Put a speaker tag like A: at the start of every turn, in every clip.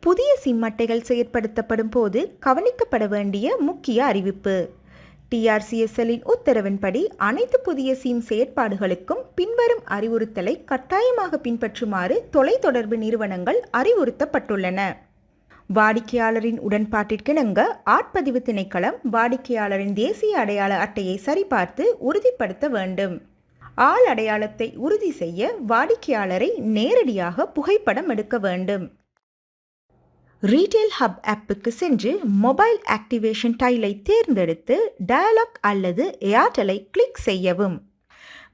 A: புதிய சிம் அட்டைகள் செயற்படுத்தப்படும் போது கவனிக்கப்பட வேண்டிய முக்கிய அறிவிப்பு. டிஆர்சிஎஸ்எல்லின் உத்தரவின்படி அனைத்து புதிய சிம் செயற்பாடுகளுக்கும் பின்வரும் அறிவுறுத்தலை கட்டாயமாக பின்பற்றுமாறு தொலைத்தொடர்பு நிறுவனங்கள் அறிவுறுத்தப்பட்டுள்ளன. வாடிக்கையாளரின் உடன்பாட்டிற்கிணங்க ஆட்பதிவு திணைக்களம் வாடிக்கையாளரின் தேசிய அடையாள அட்டையை சரிபார்த்து உறுதிப்படுத்த வேண்டும். ஆள் அடையாளத்தை உறுதி செய்ய வாடிக்கையாளரை நேரடியாக புகைப்படம் எடுக்க வேண்டும். ரீட்டெயில் ஹப் ஆப்புக்கு சென்று மொபைல் ஆக்டிவேஷன் டைலை தேர்ந்தெடுத்து டயலாக் அல்லது ஏர்டெலை கிளிக் செய்யவும்.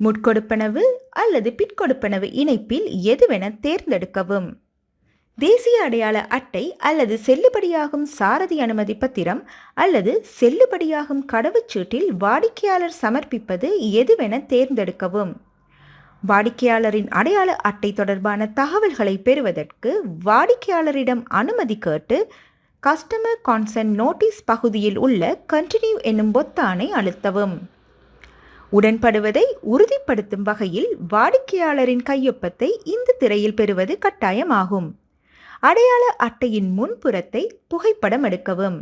A: முட்கொடுப்பனவு அல்லது பிற்கொடுப்பனவு இணைப்பில் எதுவென தேர்ந்தெடுக்கவும். தேசிய அடையாள அட்டை அல்லது செல்லுபடியாகும் சாரதி அனுமதி பத்திரம் அல்லது செல்லுபடியாகும் கடவுச்சீட்டில் வாடிக்கையாளர் சமர்ப்பிப்பது எதுவென தேர்ந்தெடுக்கவும். வாடிக்கையாளரின் அடையாள அட்டை தொடர்பான தகவல்களை பெறுவதற்கு வாடிக்கையாளரிடம் அனுமதி கேட்டு கஸ்டமர் கான்சென்ட் நோட்டீஸ் பகுதியில் உள்ள கண்டினியூ என்னும் பொத்தானை அழுத்தவும். உடன்படுவதை உறுதிப்படுத்தும் வகையில் வாடிக்கையாளரின் கையொப்பத்தை இந்த திரையில் பெறுவது கட்டாயமாகும். அடையாள அட்டையின் முன்புறத்தை புகைப்படம் எடுக்கவும்.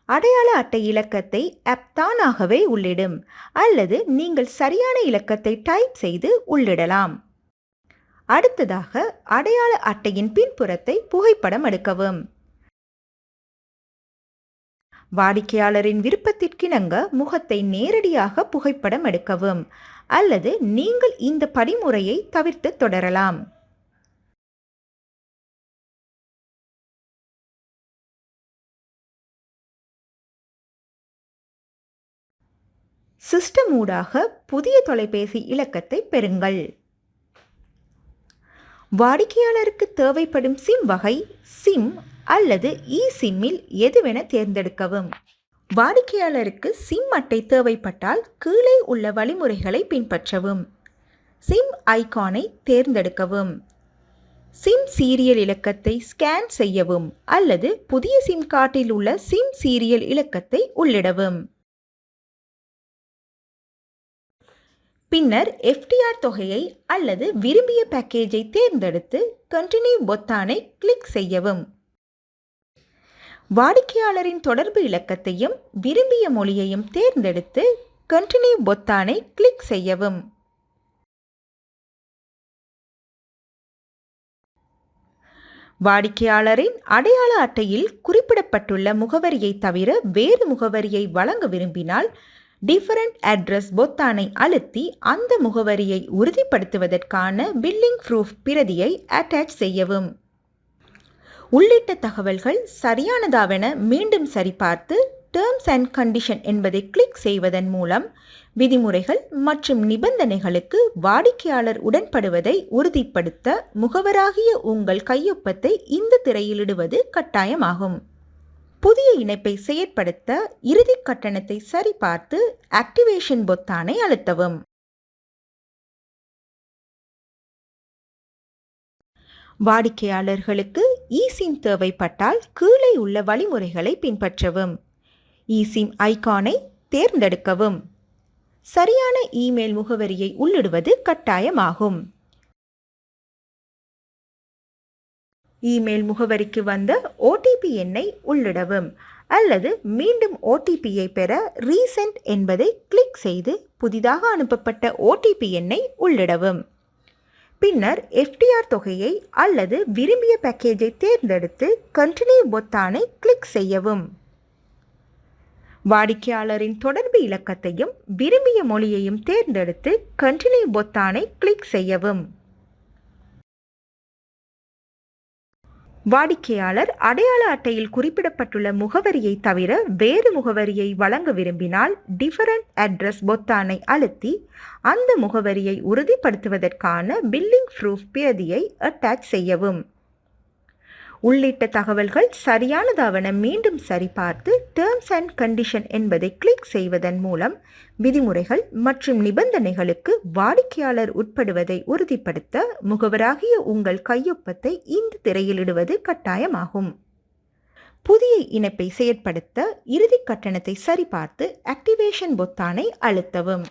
A: அடையாள அட்டை இலக்கத்தை ஆப் தானாகவே உள்ளிடும் அல்லது நீங்கள் சரியான இலக்கத்தை டைப் செய்து உள்ளிடலாம். அடுத்ததாக அடையாள அட்டையின் பின்புறத்தை புகைப்படம் எடுக்கவும். வாடிக்கையாளரின் விருப்பத்திற்கிணங்க முகத்தை நேரடியாக புகைப்படம் எடுக்கவும் அல்லது நீங்கள் இந்த படிமுறையை தவிர்த்து தொடரலாம். சிஸ்டம் ஊடாக புதிய தொலைபேசி இலக்கத்தை பெறுங்கள். வாடிக்கையாளருக்கு தேவைப்படும் சிம் வகை சிம் அல்லது இ சிம்மில் எதுவென தேர்ந்தெடுக்கவும். வாடிக்கையாளருக்கு சிம் அட்டை தேவைப்பட்டால் கீழே உள்ள வழிமுறைகளை பின்பற்றவும். சிம் ஐகானை தேர்ந்தெடுக்கவும். சிம் சீரியல் இலக்கத்தை ஸ்கேன் செய்யவும் அல்லது புதிய சிம் கார்டில் உள்ள சிம் சீரியல் இலக்கத்தை உள்ளிடவும். பின்னர் எஃப்டிஆர் தொகையை அல்லது விரும்பிய பேக்கேஜை தேர்ந்தெடுத்து கண்டினியூ பொத்தானை கிளிக் செய்யவும். வாடிக்கையாளரின் தொடர்பு இலக்கத்தையும் விரும்பிய மொழியையும் தேர்ந்தெடுத்து கண்டினியூ பொத்தானை கிளிக் செய்யவும். வாடிக்கையாளரின் அடையாள அட்டையில் குறிப்பிடப்பட்டுள்ள முகவரியை தவிர வேறு முகவரியை வழங்க விரும்பினால் டிஃபரண்ட் அட்ரஸ் பொத்தானை அழுத்தி அந்த முகவரியை உறுதிப்படுத்துவதற்கான பில்லிங் ப்ரூஃப் பிரதியை அட்டாச் செய்யவும். உள்ளிட்ட தகவல்கள் சரியானதாவென மீண்டும் சரிபார்த்து டேர்ம்ஸ் அண்ட் கண்டிஷன் என்பதை கிளிக் செய்வதன் மூலம் விதிமுறைகள் மற்றும் நிபந்தனைகளுக்கு வாடிக்கையாளர் உடன்படுவதை உறுதிப்படுத்த முகவராகிய உங்கள் கையொப்பத்தை இந்த திரையிலிடுவது கட்டாயமாகும். புதிய இணைப்பை செயற்படுத்த இறுதி கட்டணத்தை சரிபார்த்து ஆக்டிவேஷன் பொத்தானை அழுத்தவும். வாடிக்கையாளர்களுக்கு இசிம் தேவைப்பட்டால் கீழே உள்ள வழிமுறைகளை பின்பற்றவும். இசிம் ஐகானை தேர்ந்தெடுக்கவும். சரியான இமெயில் முகவரியை உள்ளிடுவது கட்டாயமாகும். இமெயில் முகவரிக்கு வந்த ஓடிபி எண்ணை உள்ளிடவும் அல்லது மீண்டும் ஓடிபியை பெற ரீசெண்ட் என்பதை கிளிக் செய்து புதிதாக அனுப்பப்பட்ட ஓடிபி எண்ணை உள்ளிடவும். பின்னர் எஃப்டிஆர் தொகையை அல்லது விரும்பிய பேக்கேஜை தேர்ந்தெடுத்து கண்டினியூ பொத்தானை கிளிக் செய்யவும். வாடிக்கையாளரின் தொடர்பு இலக்கத்தையும் விரும்பிய மொழியையும் தேர்ந்தெடுத்து கண்டினியூ பொத்தானை கிளிக் செய்யவும். வாடிக்கையாளர் அடையாள அட்டையில் குறிப்பிடப்பட்டுள்ள முகவரியை தவிர வேறு முகவரியை வழங்க விரும்பினால் டிஃபரண்ட் அட்ரஸ் பொத்தானை அழுத்தி அந்த முகவரியை உறுதிப்படுத்துவதற்கான பில்லிங் ப்ரூஃப் பிரதியை அட்டாச் செய்யவும். உள்ளிட்ட தகவல்கள் சரியானதாவென மீண்டும் சரிபார்த்து டேர்ம்ஸ் அண்ட் கண்டிஷன் என்பதை கிளிக் செய்வதன் மூலம் விதிமுறைகள் மற்றும் நிபந்தனைகளுக்கு வாடிக்கையாளர் உட்படுவதை உறுதிப்படுத்த முகவராகிய உங்கள் கையொப்பத்தை இந்த திரையிலிடுவது கட்டாயமாகும். புதிய இணைப்பை செயற்படுத்த இறுதி கட்டணத்தை சரிபார்த்து ஆக்டிவேஷன் பொத்தானை அழுத்தவும்.